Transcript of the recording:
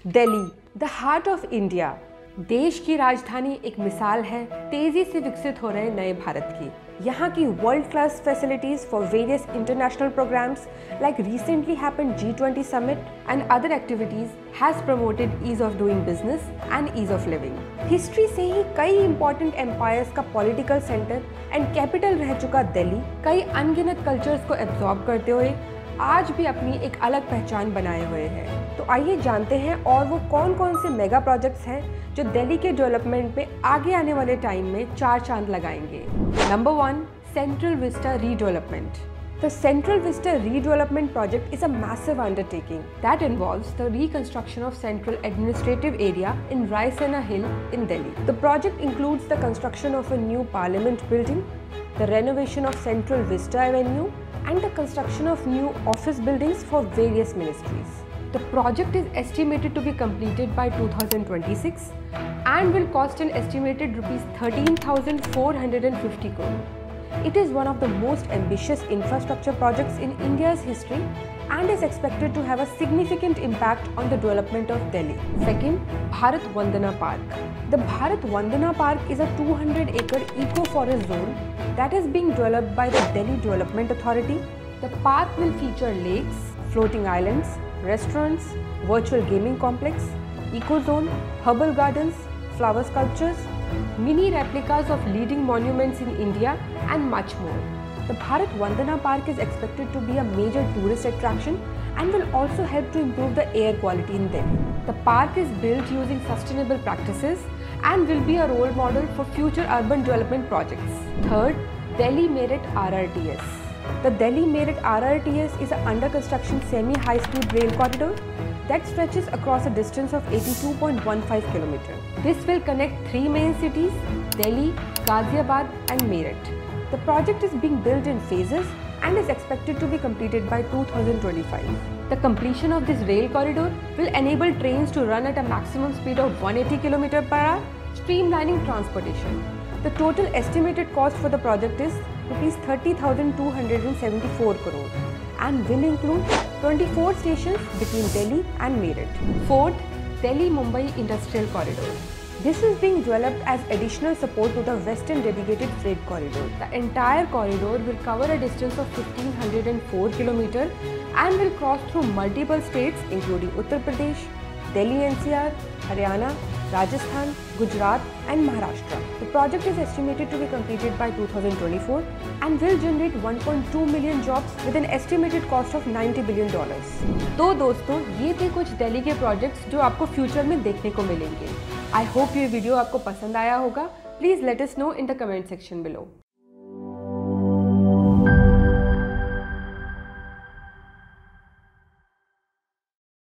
Delhi, the heart of India, देश की राजधानी एक मिसाल है तेजी से विकसित हो रहे नए भारत की। यहाँ की world class facilities for various international programs like recently happened G20 summit and other activities has promoted ease of doing business and ease of living. History से ही कई इंपॉर्टेंट एम्पायर्स का पॉलिटिकल सेंटर एंड कैपिटल रह चुका दिल्ली कई अनगिनत cultures को absorb करते हुए आज भी अपनी एक अलग पहचान बनाए हुए हैं। तो आइए जानते हैं और वो कौन कौन से मेगा प्रोजेक्ट्स हैं जो दिल्ली के डेवलपमेंट में आगे आने वाले टाइम में चार चांद लगाएंगे। Number 1, central Vista redevelopment. The Central Vista Redevelopment Project is a massive undertaking that involves the reconstruction of Central Administrative Area in Raisina Hill in Delhi. The project includes the construction of a new Parliament building, the renovation of Central Vista Avenue, and the construction of new office buildings for various ministries. The project is estimated to be completed by 2026 and will cost an estimated Rs 13,450 crore. It is one of the most ambitious infrastructure projects in India's history and is expected to have a significant impact on the development of Delhi. Second, Bharat Vandana Park. The Bharat Vandana Park is a 200-acre eco-forest zone that is being developed by the Delhi Development Authority. The park will feature lakes, floating islands, restaurants, virtual gaming complex, eco-zone, herbal gardens, flower sculptures, mini replicas of leading monuments in India and much more. The Bharat Vandana Park is expected to be a major tourist attraction and will also help to improve the air quality in Delhi. The park is built using sustainable practices and will be a role model for future urban development projects. Third, Delhi Meerut RRTS. The Delhi Meerut RRTS is an under construction semi-high speed rail corridor that stretches across a distance of 82.15 km. This will connect three main cities, Delhi, Ghaziabad and Meerut. The project is being built in phases and is expected to be completed by 2025. The completion of this rail corridor will enable trains to run at a maximum speed of 180 km per hour, streamlining transportation. The total estimated cost for the project is Rs 30,274 crore and will include 24 stations between Delhi and Meerut. Fourth, Delhi-Mumbai Industrial Corridor. This is being developed as additional support to the Western Dedicated Freight Corridor. The entire corridor will cover a distance of 1,504 km and will cross through multiple states including Uttar Pradesh, Delhi NCR, Haryana, Rajasthan, Gujarat and Maharashtra. The project is estimated to be completed by 2024 and will generate 1.2 million jobs with an estimated cost of $90 billion. तो दोस्तों, ये थे कुछ दिल्ली के projects जो आपको future में देखने को मिलेंगे। आई होप ये वीडियो आपको पसंद आया होगा। Please let us know in the comment section below.